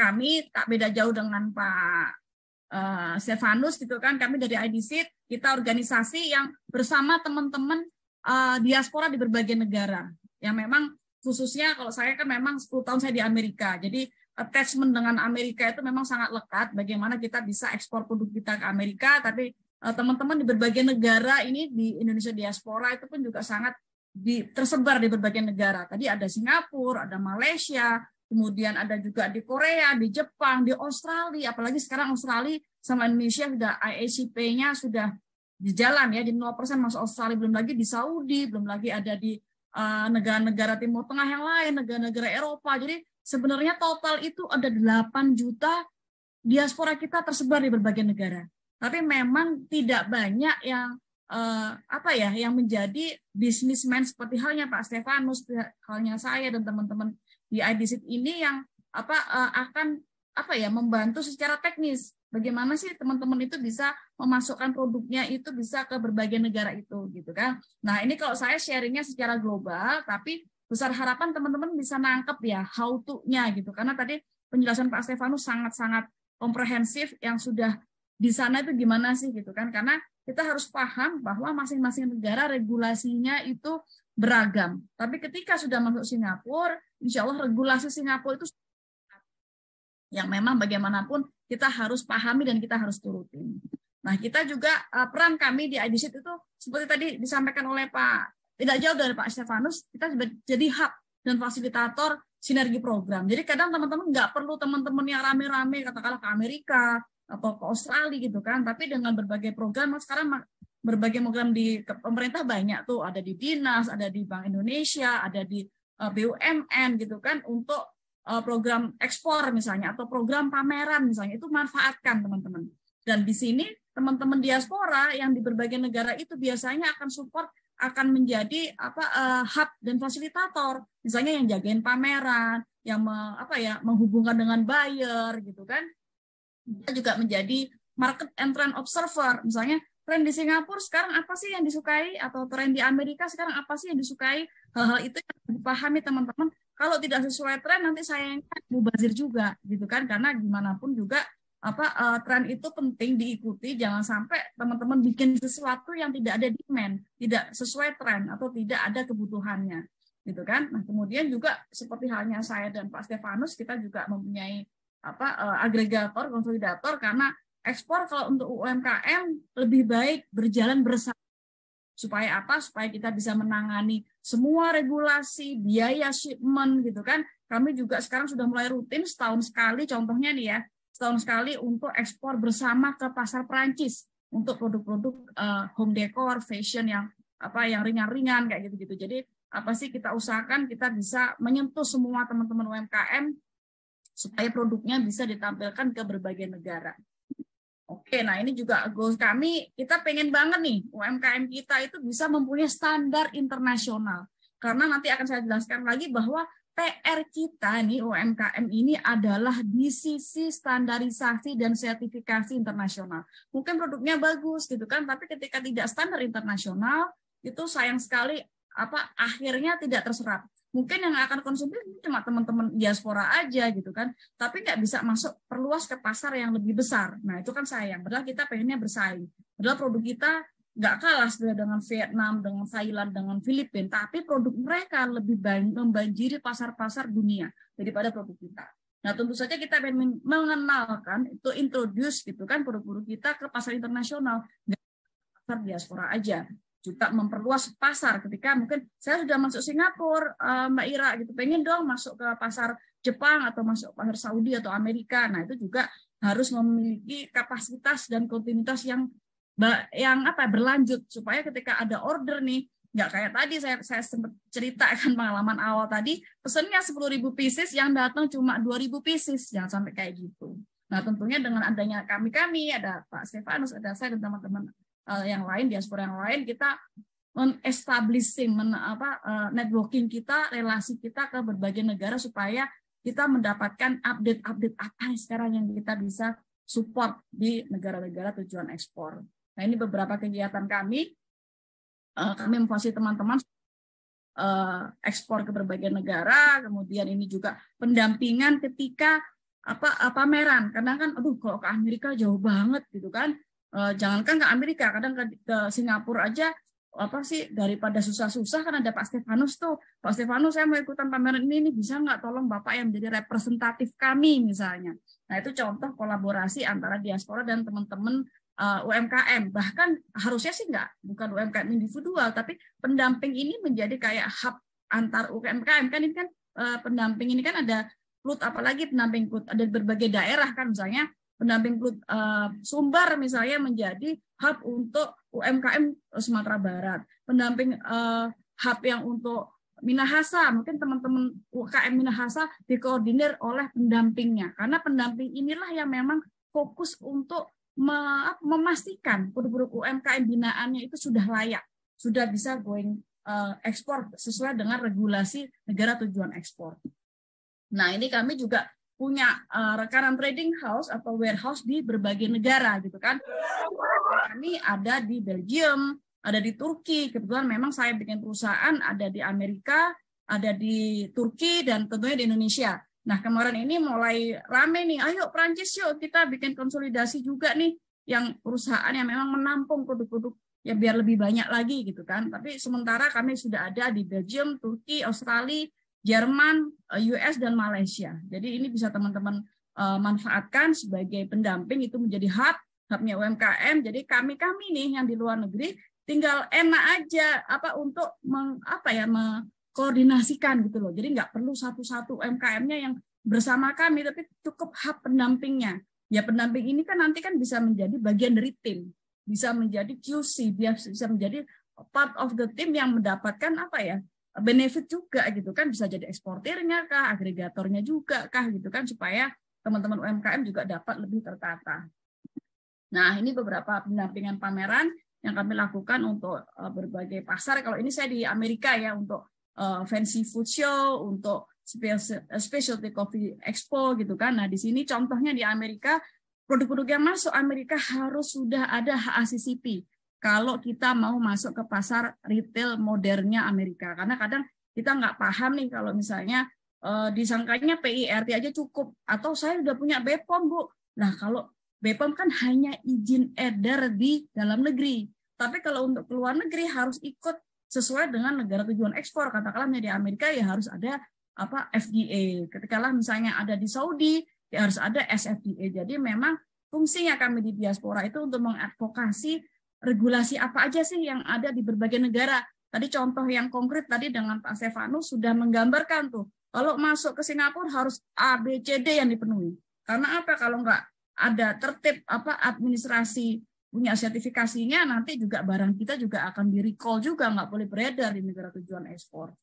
kami tak beda jauh dengan Pak Stefanus gitu kan, kami dari IDSIT, kita organisasi yang bersama teman-teman diaspora di berbagai negara. Yang memang khususnya kalau saya kan memang 10 tahun saya di Amerika, jadi attachment dengan Amerika itu memang sangat lekat, bagaimana kita bisa ekspor produk kita ke Amerika, tapi teman-teman di berbagai negara ini di Indonesia diaspora itu pun juga sangat tersebar di berbagai negara. Tadi ada Singapura, ada Malaysia, kemudian ada juga di Korea, di Jepang, di Australia, apalagi sekarang Australia sama Indonesia sudah IACP-nya sudah di jalan ya, di 0% masuk Australia, belum lagi di Saudi, belum lagi ada di negara-negara Timur Tengah yang lain, negara-negara Eropa. Jadi sebenarnya total itu ada 8 juta diaspora kita tersebar di berbagai negara. Tapi memang tidak banyak yang yang menjadi businessman seperti halnya Pak Stefanus, halnya saya dan teman-teman di IDSIT ini yang akan membantu secara teknis. Bagaimana sih teman-teman itu bisa memasukkan produknya itu bisa ke berbagai negara itu gitu kan. Nah, ini kalau saya sharingnya secara global, tapi besar harapan teman-teman bisa nangkep ya how to-nya gitu. Karena tadi penjelasan Pak Stefanus sangat-sangat komprehensif yang sudah di sana itu gimana sih gitu kan. Karena kita harus paham bahwa masing-masing negara regulasinya itu beragam. Tapi ketika sudah masuk Singapura, insya Allah regulasi Singapura itu yang memang bagaimanapun kita harus pahami dan kita harus turutin. Nah, kita juga peran kami di IDSIT itu seperti tadi disampaikan oleh Pak, tidak jauh dari Pak Stefanus, kita jadi hub dan fasilitator sinergi program. Jadi kadang teman-teman nggak perlu teman-teman yang rame-rame katakanlah ke Amerika atau ke Australia gitu kan, tapi dengan berbagai program sekarang berbagai program di pemerintah banyak tuh, ada di Dinas, ada di Bank Indonesia, ada di BUMN gitu kan, untuk program ekspor misalnya atau program pameran misalnya, itu manfaatkan teman-teman. Dan di sini teman-teman diaspora yang di berbagai negara itu biasanya akan support, akan menjadi hub dan fasilitator, misalnya yang jagain pameran, yang menghubungkan dengan buyer gitu kan. Kita juga menjadi market and trend observer, misalnya tren di Singapura sekarang apa sih yang disukai, atau tren di Amerika sekarang apa sih yang disukai. Hal-hal itu yang dipahami teman-teman. Kalau tidak sesuai tren nanti sayangnya mubazir juga gitu kan, karena gimana pun juga tren itu penting diikuti, jangan sampai teman-teman bikin sesuatu yang tidak ada demand, tidak sesuai tren atau tidak ada kebutuhannya gitu kan. Nah, kemudian juga seperti halnya saya dan Pak Stefanus, kita juga mempunyai agregator, konsolidator, karena ekspor kalau untuk UMKM lebih baik berjalan bersama. Supaya apa? Supaya kita bisa menangani semua regulasi, biaya shipment gitu kan. Kami juga sekarang sudah mulai rutin setahun sekali, contohnya nih ya, setahun sekali untuk ekspor bersama ke pasar Perancis untuk produk-produk home decor, fashion yang ringan-ringan kayak gitu-gitu. Jadi apa sih kita usahakan kita bisa menyentuh semua teman-teman UMKM supaya produknya bisa ditampilkan ke berbagai negara. Oke, nah ini juga goals kami, kita pengen banget nih UMKM kita itu bisa mempunyai standar internasional. Karena nanti akan saya jelaskan lagi bahwa PR kita nih UMKM ini adalah di sisi standarisasi dan sertifikasi internasional. Mungkin produknya bagus gitu kan, tapi ketika tidak standar internasional itu sayang sekali akhirnya tidak terserap. Mungkin yang akan konsumsi cuma teman-teman diaspora aja gitu kan, tapi nggak bisa masuk perluas ke pasar yang lebih besar. Nah itu kan sayang, padahal kita pengennya bersaing. Padahal produk kita nggak kalah sebenarnya dengan Vietnam, dengan Thailand, dengan Filipina, tapi produk mereka lebih banyak membanjiri pasar-pasar dunia daripada produk kita. Nah tentu saja kita pengen mengenalkan, itu introduce gitu kan produk-produk kita ke pasar internasional, nggak pasar diaspora aja. Juga memperluas pasar ketika mungkin saya sudah masuk Singapura, Mbak Ira gitu, pengen dong masuk ke pasar Jepang atau masuk pasar Saudi atau Amerika. Nah itu juga harus memiliki kapasitas dan kontinuitas yang berlanjut supaya ketika ada order nih, nggak kayak tadi saya sempat cerita kan pengalaman awal tadi, pesennya 10.000 pieces yang datang cuma 2.000 pieces, jangan sampai kayak gitu. Nah tentunya dengan adanya kami ada Pak Stefanus, ada saya dan teman-teman yang lain, diaspora yang lain, kita establishing networking kita, relasi kita ke berbagai negara supaya kita mendapatkan update apa sekarang yang kita bisa support di negara-negara tujuan ekspor. Nah ini beberapa kegiatan kami memfasilitasi teman-teman ekspor ke berbagai negara, kemudian ini juga pendampingan ketika pameran. Kadang kan, aduh kalau ke Amerika jauh banget gitu kan. Jangankan ke Amerika, kadang ke Singapura aja daripada susah-susah kan ada Pak Stefanus tuh. Pak Stefanus, saya mau ikutan pameran ini bisa nggak tolong Bapak yang menjadi representatif kami misalnya. Nah itu contoh kolaborasi antara diaspora dan teman-teman UMKM. Bahkan harusnya sih bukan UMKM individual, tapi pendamping ini menjadi kayak hub antar UMKM kan. Ini kan pendamping ini kan ada apalagi pendamping ada di berbagai daerah kan, misalnya pendamping Sumbar misalnya menjadi hub untuk UMKM Sumatera Barat, pendamping hub yang untuk Minahasa, mungkin teman-teman UKM Minahasa dikoordinir oleh pendampingnya, karena pendamping inilah yang memang fokus untuk memastikan produk-produk UMKM binaannya itu sudah layak, sudah bisa ekspor sesuai dengan regulasi negara tujuan ekspor. Nah, ini kami juga punya rekanan trading house atau warehouse di berbagai negara gitu kan. Kami ada di Belgium, ada di Turki. Kebetulan memang saya bikin perusahaan ada di Amerika, ada di Turki, dan tentunya di Indonesia. Nah, kemarin ini mulai rame nih, ayo Prancis yuk kita bikin konsolidasi juga nih yang perusahaan yang memang menampung produk-produk ya biar lebih banyak lagi gitu kan. Tapi sementara kami sudah ada di Belgium, Turki, Australia, Jerman, US, dan Malaysia. Jadi ini bisa teman-teman manfaatkan sebagai pendamping, itu menjadi hubnya UMKM. Jadi kami nih yang di luar negeri tinggal enak aja untuk mengkoordinasikan gitu loh. Jadi nggak perlu satu-satu UMKM-nya yang bersama kami, tapi cukup hub pendampingnya. Ya pendamping ini kan nanti kan bisa menjadi bagian dari tim, bisa menjadi QC, bisa menjadi part of the team yang mendapatkan benefit juga gitu kan, bisa jadi eksportirnya kah, agregatornya juga kah gitu kan, supaya teman-teman UMKM juga dapat lebih tertata. Nah, ini beberapa pendampingan pameran yang kami lakukan untuk berbagai pasar. Kalau ini saya di Amerika ya, untuk Fancy Food Show, untuk Specialty Coffee Expo gitu kan. Nah, di sini contohnya di Amerika, produk-produk yang masuk Amerika harus sudah ada HACCP. Kalau kita mau masuk ke pasar retail modernnya Amerika. Karena kadang kita nggak paham nih kalau misalnya disangkanya PIRT aja cukup. Atau saya udah punya BPOM, Bu. Nah, kalau BPOM kan hanya izin edar di dalam negeri. Tapi kalau untuk keluar negeri harus ikut sesuai dengan negara tujuan ekspor. Katakanlah di Amerika ya harus ada FDA. Ketika misalnya ada di Saudi, ya harus ada SFDA. Jadi memang fungsinya kami di diaspora itu untuk mengadvokasi regulasi apa aja sih yang ada di berbagai negara. Tadi contoh yang konkret tadi dengan Pak Stefanus sudah menggambarkan tuh. Kalau masuk ke Singapura harus A, B, C, D yang dipenuhi. Karena apa? Kalau nggak ada tertib administrasi punya sertifikasinya, nanti juga barang kita juga akan di-recall juga, nggak boleh beredar di negara tujuan ekspor.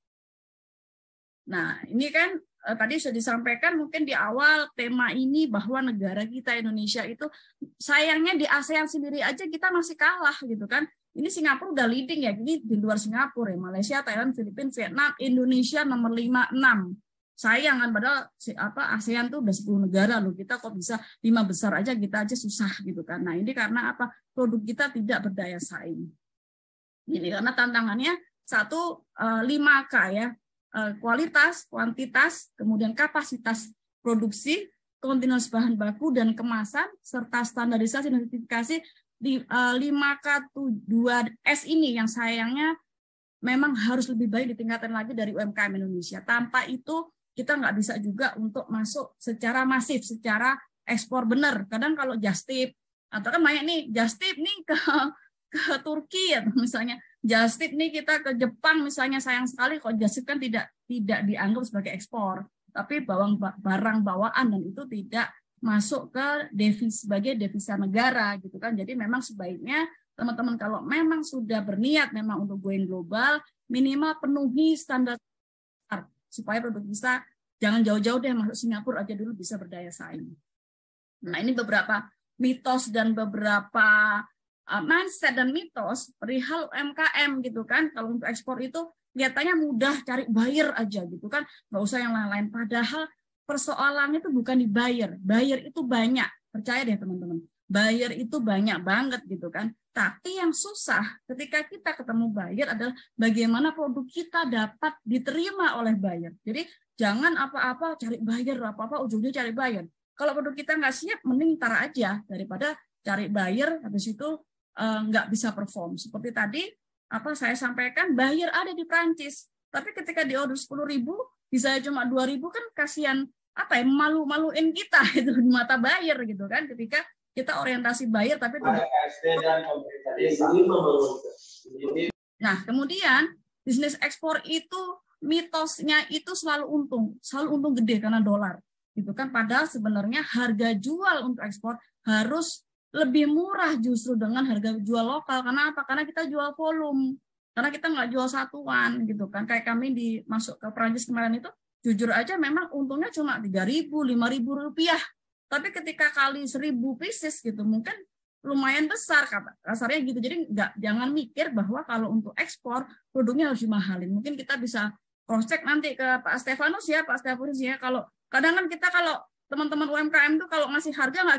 Nah, ini kan tadi sudah disampaikan mungkin di awal tema ini bahwa negara kita Indonesia itu sayangnya di ASEAN sendiri aja kita masih kalah gitu kan. Ini Singapura udah leading ya, ini di luar Singapura ya, Malaysia, Thailand, Filipina, Vietnam, Indonesia nomor 5, 6. Sayang kan, padahal ASEAN tuh udah 10 negara loh, kita kok bisa 5 besar aja, kita aja susah gitu kan. Nah, ini karena apa? Produk kita tidak berdaya saing. Ini karena tantangannya 5K ya. Kualitas, kuantitas, kemudian kapasitas produksi, kontinuitas bahan baku dan kemasan, serta standarisasi dan sertifikasi di 5K2S ini yang sayangnya memang harus lebih baik ditingkatkan lagi dari UMKM Indonesia. Tanpa itu kita nggak bisa juga untuk masuk secara masif, secara ekspor benar. Kadang kalau just tip, atau kan banyak nih just tip nih ke Turki atau misalnya just tip nih kita ke Jepang misalnya, sayang sekali kok just tip kan tidak dianggap sebagai ekspor, tapi barang bawaan dan itu tidak masuk ke sebagai devisa negara gitu kan. Jadi memang sebaiknya teman-teman kalau memang sudah berniat memang untuk going global, minimal penuhi standar supaya produk bisa jangan jauh-jauh deh masuk Singapura aja dulu bisa berdaya saing. Nah, ini beberapa mitos dan beberapa mindset dan mitos perihal UMKM gitu kan. Kalau untuk ekspor itu kelihatannya mudah, cari buyer aja gitu kan, nggak usah yang lain-lain. Padahal persoalannya itu bukan di buyer itu banyak, percaya deh teman-teman, buyer itu banyak banget gitu kan. Tapi yang susah ketika kita ketemu buyer adalah bagaimana produk kita dapat diterima oleh buyer. Jadi jangan apa-apa cari buyer, apa-apa ujungnya cari buyer. Kalau produk kita nggak siap, mending tar aja daripada cari buyer habis itu nggak bisa perform. Seperti tadi apa saya sampaikan, buyer ada di Prancis, tapi ketika di order 10.000 bisa cuma 2.000 kan kasihan apa ya, malu-maluin kita itu di mata buyer gitu kan, ketika kita orientasi buyer tapi tidak. Nah, kemudian bisnis ekspor itu mitosnya itu selalu untung gede karena dolar, gitu kan. Padahal sebenarnya harga jual untuk ekspor harus lebih murah justru dengan harga jual lokal. Karena apa? Karena kita jual volume, karena kita nggak jual satuan, gitu kan. Kayak kami masuk ke Prancis kemarin itu, jujur aja memang untungnya cuma 3.000, 5.000 rupiah. Tapi ketika kali 1.000 pieces gitu, mungkin lumayan besar kasarnya gitu. Jadi jangan mikir bahwa kalau untuk ekspor produknya harus dimahalin. Mungkin kita bisa cross check nanti ke Pak Stefanus ya, Pak Stefanus ya. Kalau kadang kan kita kalau teman-teman UMKM tuh kalau ngasih harga nggak,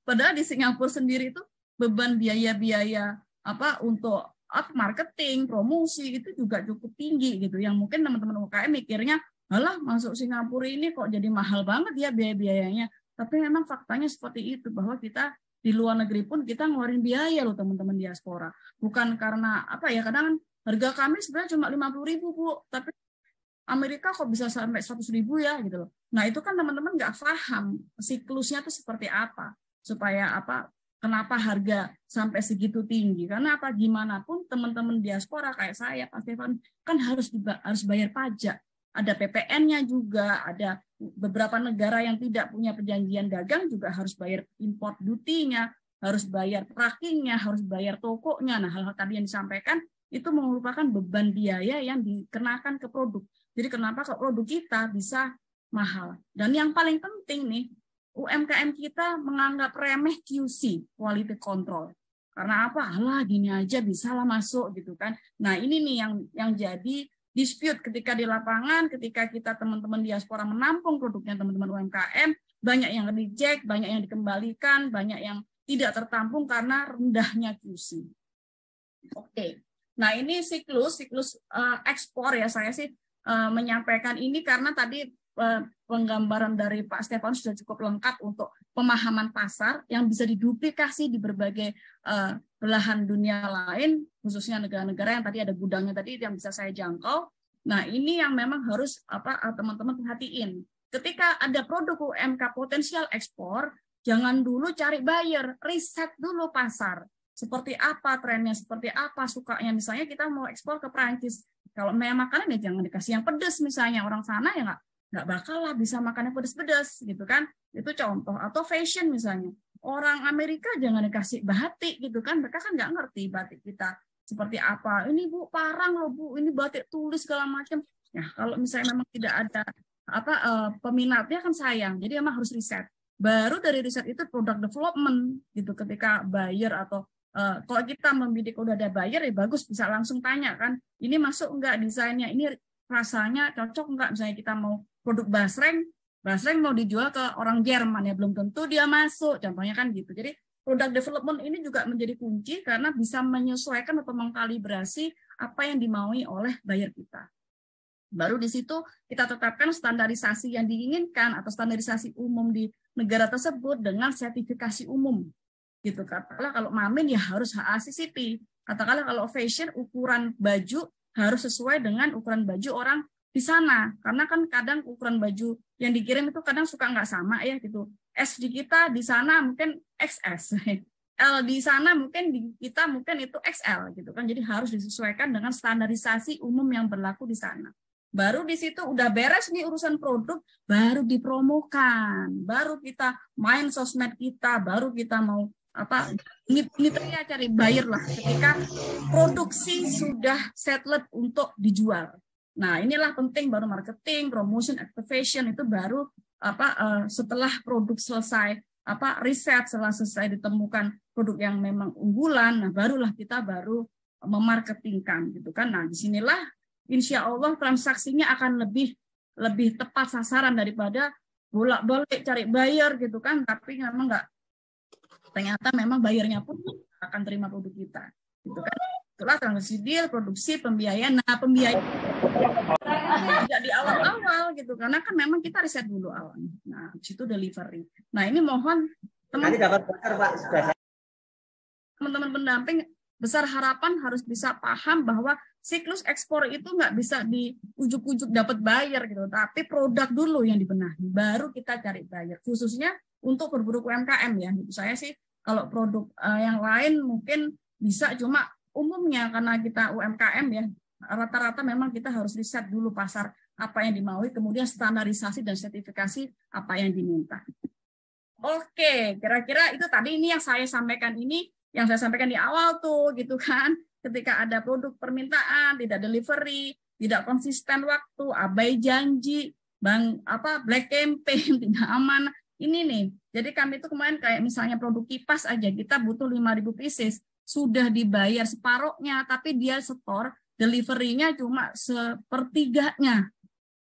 padahal di Singapura sendiri itu beban biaya apa untuk marketing, promosi itu juga cukup tinggi gitu. Yang mungkin teman-teman UMKM mikirnya, alah masuk Singapura ini kok jadi mahal banget ya biaya-biayanya. Tapi memang faktanya seperti itu, bahwa kita di luar negeri pun kita ngeluarin biaya loh teman-teman diaspora. Bukan karena apa ya, kadang harga kami sebenarnya cuma 50.000 Bu, tapi Amerika kok bisa sampai 100.000 ya gitu loh. Nah itu kan teman-teman nggak paham siklusnya tuh seperti apa, supaya apa, kenapa harga sampai segitu tinggi. Karena apa, gimana pun teman-teman diaspora kayak saya, Pak Stefan, kan harus bayar pajak. Ada PPN-nya juga, ada beberapa negara yang tidak punya perjanjian dagang juga harus bayar import duty-nya, harus bayar tracking-nya, harus bayar tokonya. Nah, hal-hal tadi yang disampaikan itu merupakan beban biaya yang dikenakan ke produk. Jadi kenapa kok produk kita bisa mahal? Dan yang paling penting nih, UMKM kita menganggap remeh QC, quality control. Karena apa? Alah, gini aja bisa lah masuk gitu kan. Nah, ini nih yang jadi dispute ketika di lapangan, ketika kita teman-teman diaspora menampung produknya teman-teman UMKM, banyak yang reject, banyak yang dikembalikan, banyak yang tidak tertampung karena rendahnya QC. Oke, nah ini siklus ekspor ya, saya sih menyampaikan ini karena tadi penggambaran dari Pak Stefan sudah cukup lengkap untuk pemahaman pasar yang bisa diduplikasi di berbagai belahan dunia lain, khususnya negara-negara yang tadi ada gudangnya tadi yang bisa saya jangkau. Nah, ini yang memang harus teman-teman perhatiin. Ketika ada produk UMK potensial ekspor, jangan dulu cari buyer, riset dulu pasar. Seperti apa trennya, seperti apa sukanya. Misalnya kita mau ekspor ke Prancis, kalau makanan ya jangan dikasih yang pedas misalnya, orang sana ya nggak bakal lah bisa makan yang pedas-pedas gitu kan. Itu contoh. Atau fashion misalnya, orang Amerika jangan dikasih batik gitu kan, mereka kan nggak ngerti batik kita seperti apa. Ini Bu parang loh Bu, ini batik tulis segala macam. Ya kalau misalnya memang tidak ada peminatnya kan sayang. Jadi memang harus riset. Baru dari riset itu product development gitu. Ketika buyer atau kalau kita membidik udah ada buyer ya bagus, bisa langsung tanya kan, ini masuk enggak desainnya, ini rasanya cocok enggak. Misalnya kita mau produk basreng mau dijual ke orang Jerman ya belum tentu dia masuk, contohnya kan gitu. Jadi product development ini juga menjadi kunci karena bisa menyesuaikan atau mengkalibrasi apa yang dimaui oleh buyer kita. Baru di situ kita tetapkan standarisasi yang diinginkan atau standarisasi umum di negara tersebut dengan sertifikasi umum. Gitu. Katakanlah kalau Mamin ya harus HACCP. Katakanlah kalau fashion ukuran baju harus sesuai dengan ukuran baju orang di sana. Karena kan kadang ukuran baju yang dikirim itu kadang suka nggak sama ya gitu. S di kita di sana mungkin XS. L di sana mungkin di kita mungkin itu XL gitu kan. Jadi harus disesuaikan dengan standarisasi umum yang berlaku di sana. Baru di situ udah beres nih urusan produk, baru dipromokan. Baru kita main sosmed kita, baru kita mau mitra cari buyer lah ketika produksi sudah settled untuk dijual. Nah, inilah penting baru marketing, promotion, activation itu baru setelah produk selesai riset, setelah selesai ditemukan produk yang memang unggulan, nah barulah kita baru memarketingkan gitu kan. Nah, disinilah insya Allah transaksinya akan lebih tepat sasaran daripada bolak-balik cari buyer gitu kan, tapi memang ternyata memang bayarnya pun akan terima produk kita gitu kan. Itulah transaksi deal, produksi, pembiayaan. Nah, pembiayaan tidak di awal-awal gitu, karena kan memang kita riset dulu awalnya. Nah, di situ delivery. Nah, ini mohon teman-teman pendamping besar harapan harus bisa paham bahwa siklus ekspor itu nggak bisa di ujuk-ujuk dapat buyer gitu, tapi produk dulu yang dibenahi, baru kita cari buyer. Khususnya untuk produk UMKM ya. Saya sih kalau produk yang lain mungkin bisa, cuma umumnya karena kita UMKM ya, rata-rata memang kita harus riset dulu pasar apa yang dimaui, kemudian standarisasi dan sertifikasi apa yang diminta. Oke, kira-kira itu tadi ini yang saya sampaikan di awal tuh gitu kan. Ketika ada produk permintaan, tidak delivery, tidak konsisten waktu, abai janji, black campaign, tidak aman. Ini nih. Jadi kami itu kemarin kayak misalnya produk kipas aja, kita butuh 5.000 pieces, sudah dibayar separohnya, tapi dia setor delivery-nya cuma sepertiganya.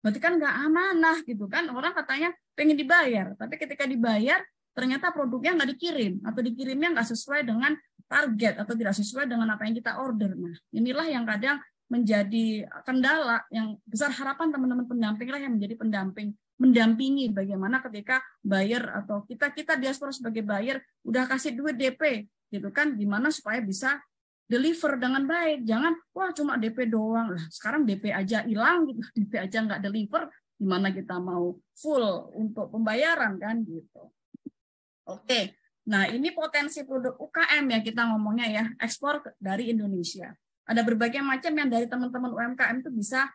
Berarti kan nggak amanah gitu kan. Orang katanya pengen dibayar, tapi ketika dibayar ternyata produknya nggak dikirim atau dikirimnya nggak sesuai dengan target atau tidak sesuai dengan apa yang kita order. Nah, inilah yang kadang menjadi kendala yang besar. Harapan teman-teman pendamping lah yang menjadi mendampingi bagaimana ketika buyer atau kita diaspora sebagai buyer udah kasih duit DP gitu kan, gimana supaya bisa deliver dengan baik. Jangan wah cuma DP doang lah, sekarang DP aja hilang gitu, DP aja nggak deliver, gimana kita mau full untuk pembayaran kan gitu. Oke, nah ini potensi produk UKM ya kita ngomongnya ya, ekspor dari Indonesia. Ada berbagai macam yang dari teman-teman UMKM itu bisa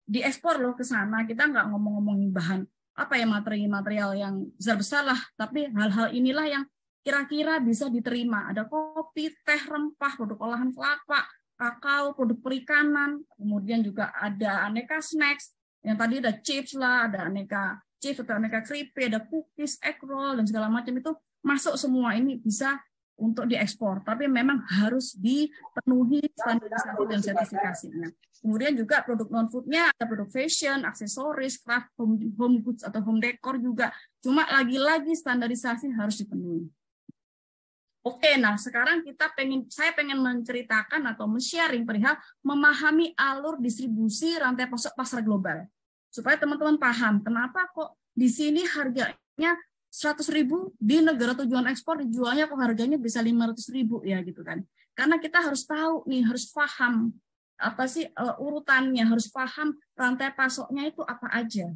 diekspor loh ke sana. Kita nggak ngomong-ngomongin bahan apa ya, material yang besar-besar lah, tapi hal-hal inilah yang kira-kira bisa diterima. Ada kopi, teh, rempah, produk olahan kelapa, kakao, produk perikanan, kemudian juga ada aneka snacks, yang tadi ada chips lah, ada aneka chips atau aneka keripik, ada cookies, egg roll, dan segala macam itu masuk semua ini bisa untuk diekspor, tapi memang harus dipenuhi standarisasi dan sertifikasinya. Kemudian juga produk non-foodnya ada produk fashion, aksesoris, craft, home goods atau home decor juga. Cuma lagi-lagi standarisasi harus dipenuhi. Oke, nah sekarang saya pengen menceritakan atau men-sharing perihal memahami alur distribusi rantai pasar global. Supaya teman-teman paham kenapa kok di sini harganya 100.000, di negara tujuan ekspor dijualnya kok harganya bisa 500.000 ya gitu kan. Karena kita harus tahu nih, harus paham apa sih urutannya, harus paham rantai pasoknya itu apa aja.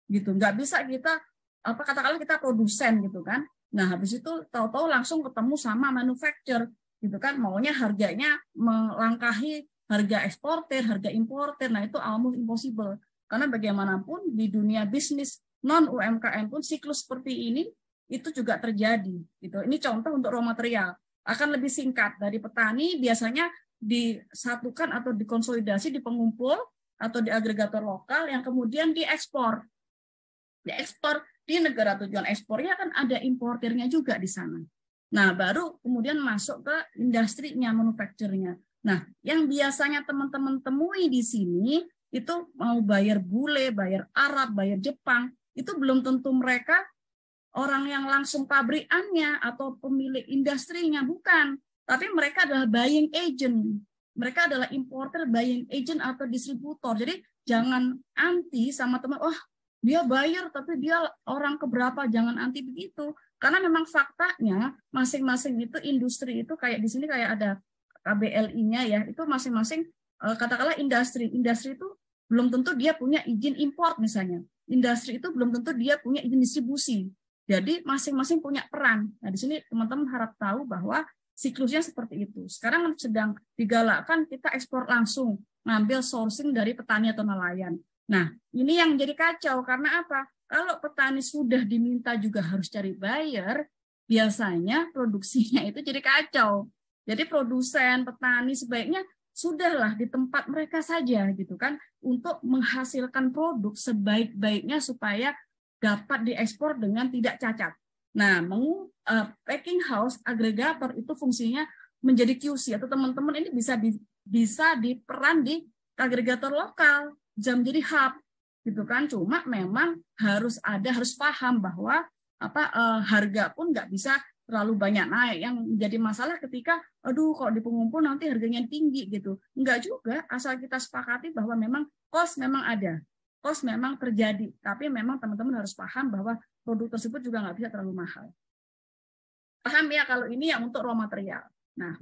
Gitu. Nggak bisa kita katakanlah kita produsen gitu kan. Nah, habis itu tahu-tahu langsung ketemu sama manufacturer gitu kan, maunya harganya melangkahi harga eksportir, harga importir. Nah, itu almost impossible. Karena bagaimanapun di dunia bisnis non UMKM pun siklus seperti ini itu juga terjadi gitu. Ini contoh untuk raw material. Akan lebih singkat, dari petani biasanya disatukan atau dikonsolidasi di pengumpul atau di agregator lokal yang kemudian diekspor. Diekspor di negara tujuan ekspornya kan ada importirnya juga di sana. Nah, baru kemudian masuk ke industrinya, manufacturnya. Nah, yang biasanya teman-teman temui di sini itu mau bayar bule, bayar Arab, bayar Jepang, itu belum tentu mereka orang yang langsung pabrikannya atau pemilik industrinya, bukan. Tapi mereka adalah buying agent. Mereka adalah importer, buying agent atau distributor. Jadi jangan anti sama teman, wah dia buyer tapi dia orang keberapa, jangan anti begitu. Karena memang faktanya masing-masing itu industri itu kayak di sini kayak ada KBLI-nya ya, itu masing-masing katakanlah industri itu belum tentu dia punya izin import misalnya. Industri itu belum tentu dia punya izin distribusi. Jadi masing-masing punya peran. Nah, di sini teman-teman harap tahu bahwa siklusnya seperti itu. Sekarang sedang digalakkan kita ekspor langsung, ngambil sourcing dari petani atau nelayan. Nah, ini yang jadi kacau karena apa? Kalau petani sudah diminta juga harus cari buyer, biasanya produksinya itu jadi kacau. Jadi produsen, petani sebaiknya sudahlah di tempat mereka saja gitu kan, untuk menghasilkan produk sebaik-baiknya supaya dapat diekspor dengan tidak cacat. Nah, packing house agregator itu fungsinya menjadi QC atau teman-teman ini bisa diperan di agregator lokal, bisa menjadi hub gitu kan. Cuma memang harus paham bahwa harga pun nggak bisa terlalu banyak naik. Yang menjadi masalah ketika, aduh kok di pengumpul nanti harganya tinggi gitu. Enggak juga, asal kita sepakati bahwa memang cost memang ada. Cost memang terjadi, tapi memang teman-teman harus paham bahwa produk tersebut juga nggak bisa terlalu mahal. Paham ya kalau ini yang untuk raw material. Nah,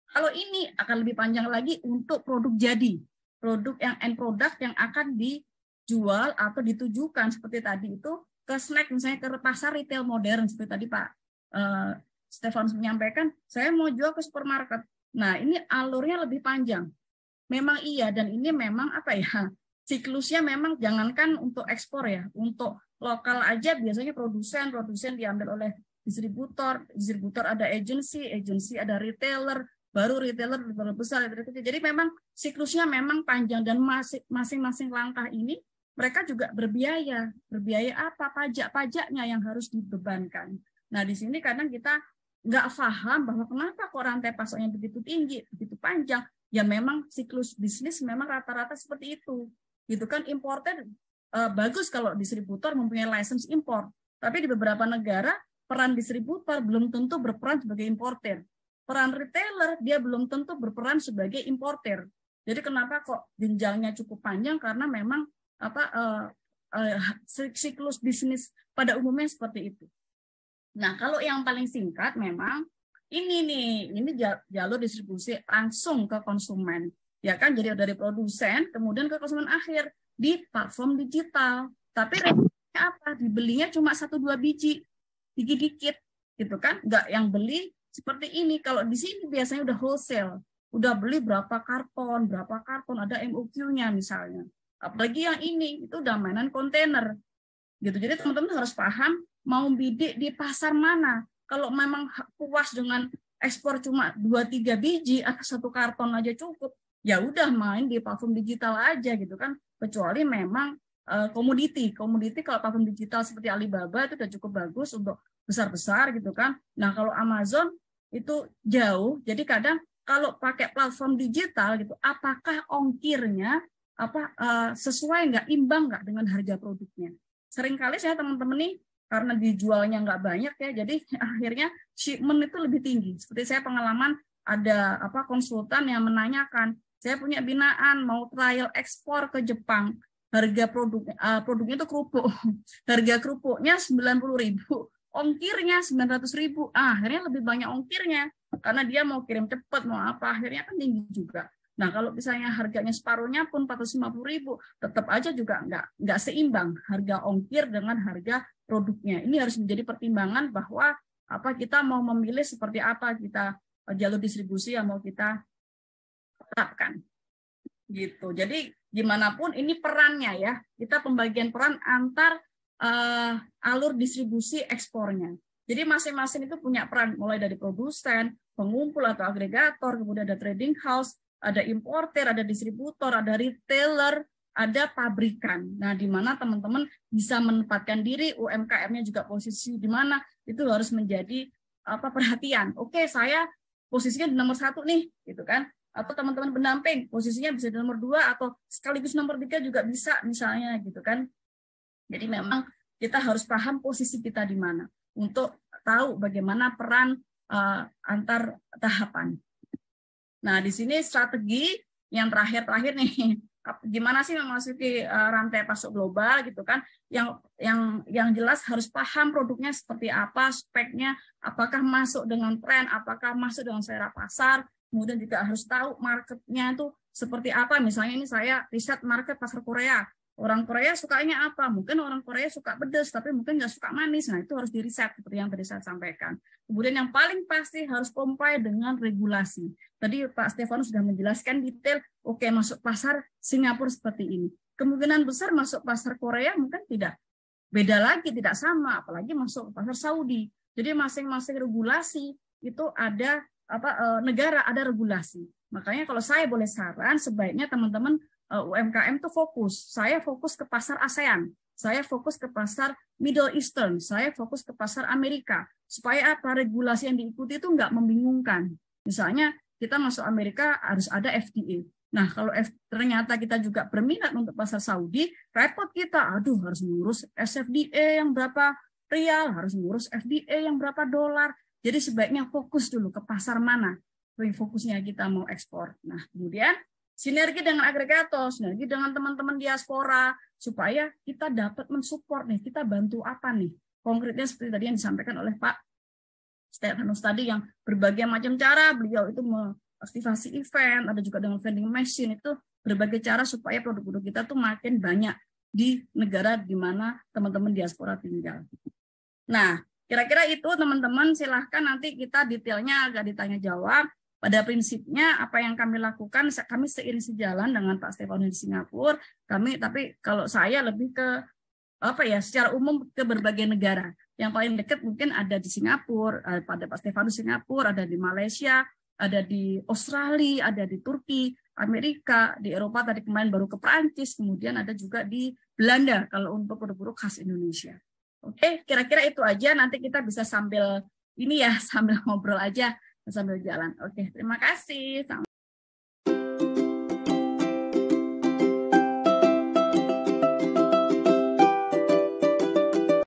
kalau ini akan lebih panjang lagi untuk produk jadi. Produk yang end product yang akan dijual atau ditujukan seperti tadi itu ke snack, misalnya ke pasar retail modern seperti tadi Pak Stefanus menyampaikan, saya mau jual ke supermarket. Nah, ini alurnya lebih panjang. Memang iya, dan ini memang apa ya, siklusnya memang jangankan untuk ekspor ya, untuk lokal aja biasanya produsen diambil oleh distributor ada agency ada retailer, baru retailer besar. Jadi memang siklusnya memang panjang, dan masing-masing langkah ini mereka juga berbiaya. Berbiaya apa? Pajaknya yang harus dibebankan. Nah, di sini kadang kita nggak paham bahwa kenapa kok rantai pasoknya begitu tinggi, begitu panjang. Ya memang siklus bisnis memang rata-rata seperti itu. Gitu kan, importer bagus kalau distributor mempunyai license impor. Tapi di beberapa negara peran distributor belum tentu berperan sebagai importer. Peran retailer dia belum tentu berperan sebagai importer. Jadi kenapa kok jenjangnya cukup panjang, karena memang siklus bisnis pada umumnya seperti itu. Nah, kalau yang paling singkat memang ini jalur distribusi langsung ke konsumen. Ya kan, jadi dari produsen kemudian ke konsumen akhir di platform digital. Tapi resikonya apa? Dibelinya cuma 1-2 biji, dikit-dikit gitu kan. Enggak yang beli seperti ini. Kalau di sini biasanya udah wholesale, udah beli berapa karton, ada MOQ-nya misalnya. Apalagi yang ini itu udah mainan kontainer. Gitu. Jadi teman-teman harus paham mau bidik di pasar mana. Kalau memang puas dengan ekspor cuma 2-3 biji atau 1 karton aja cukup, ya udah main di platform digital aja gitu kan. Kecuali memang komoditi kalau platform digital seperti Alibaba itu udah cukup bagus untuk besar-besar gitu kan. Nah, kalau Amazon itu jauh. Jadi kadang kalau pakai platform digital gitu, apakah ongkirnya sesuai nggak, imbang nggak dengan harga produknya. Seringkali saya teman-teman nih, karena dijualnya nggak banyak ya, jadi akhirnya shipment itu lebih tinggi. Seperti saya pengalaman ada konsultan yang menanyakan, saya punya binaan mau trial ekspor ke Jepang, harga produknya itu kerupuk, harga kerupuknya 90.000, ongkirnya 900.000. Akhirnya lebih banyak ongkirnya karena dia mau kirim cepat, mau apa, akhirnya kan tinggi juga. Nah, kalau misalnya harganya separuhnya pun 450.000, tetap aja juga nggak seimbang harga ongkir dengan harga produknya. Ini harus menjadi pertimbangan bahwa kita mau memilih seperti apa kita jalur distribusi yang mau kita terapkan. Gitu. Jadi gimana pun ini perannya ya, kita pembagian peran antar alur distribusi ekspornya. Jadi masing-masing itu punya peran, mulai dari produsen, pengumpul atau agregator, kemudian ada trading house, ada importer, ada distributor, ada retailer, ada pabrikan. Nah, di mana teman-teman bisa menempatkan diri, UMKM-nya juga posisi di mana, itu harus menjadi perhatian. Oke, saya posisinya di nomor 1 nih, gitu kan? Atau teman-teman pendamping, posisinya bisa di nomor 2 atau sekaligus nomor 3 juga bisa, misalnya, gitu kan? Jadi memang kita harus paham posisi kita di mana untuk tahu bagaimana peran antar tahapan. Nah, di sini strategi yang terakhir nih, gimana sih memasuki rantai pasok global gitu kan? Yang jelas harus paham produknya seperti apa, speknya, apakah masuk dengan tren, apakah masuk dengan selera pasar, kemudian juga harus tahu marketnya itu seperti apa. Misalnya ini saya riset market pasar Korea. Orang Korea sukanya apa? Mungkin orang Korea suka pedas, tapi mungkin nggak suka manis. Nah, itu harus diriset seperti yang tadi saya sampaikan. Kemudian yang paling pasti harus comply dengan regulasi. Tadi Pak Stefanus sudah menjelaskan detail, oke, masuk pasar Singapura seperti ini. Kemungkinan besar masuk pasar Korea mungkin tidak. Beda lagi, tidak sama, apalagi masuk pasar Saudi. Jadi masing-masing regulasi itu ada negara ada regulasi. Makanya kalau saya boleh saran, sebaiknya teman-teman UMKM itu fokus. Saya fokus ke pasar ASEAN, saya fokus ke pasar Middle Eastern, saya fokus ke pasar Amerika. Supaya regulasi yang diikuti itu nggak membingungkan. Misalnya kita masuk Amerika harus ada FDA. Nah, kalau ternyata kita juga berminat untuk pasar Saudi, repot kita. Aduh, harus ngurus SFDA yang berapa rial, harus ngurus FDA yang berapa dolar. Jadi sebaiknya fokus dulu ke pasar mana fokusnya kita mau ekspor. Nah, kemudian sinergi dengan agregator, sinergi dengan teman-teman diaspora, supaya kita dapat mensupport nih, kita bantu apa nih? Konkretnya seperti tadi yang disampaikan oleh Pak Stefanus tadi, yang berbagai macam cara beliau itu mengaktifasi event, ada juga dengan vending machine, itu berbagai cara supaya produk-produk kita tuh makin banyak di negara di mana teman-teman diaspora tinggal. Nah, kira-kira itu teman-teman, silahkan nanti kita detailnya agak ditanya jawab. Pada prinsipnya apa yang kami lakukan, kami seiring sejalan dengan Pak Stefanus di Singapura. Tapi kalau saya lebih ke secara umum ke berbagai negara. Yang paling dekat mungkin ada di Singapura, pada Pak Stefanus Singapura, ada di Malaysia, ada di Australia, ada di Turki, Amerika, di Eropa tadi kemarin baru ke Perancis, kemudian ada juga di Belanda kalau untuk produk-produk khas Indonesia. Oke, kira-kira itu aja. Nanti kita bisa sambil ngobrol aja sambil jalan. Oke, terima kasih.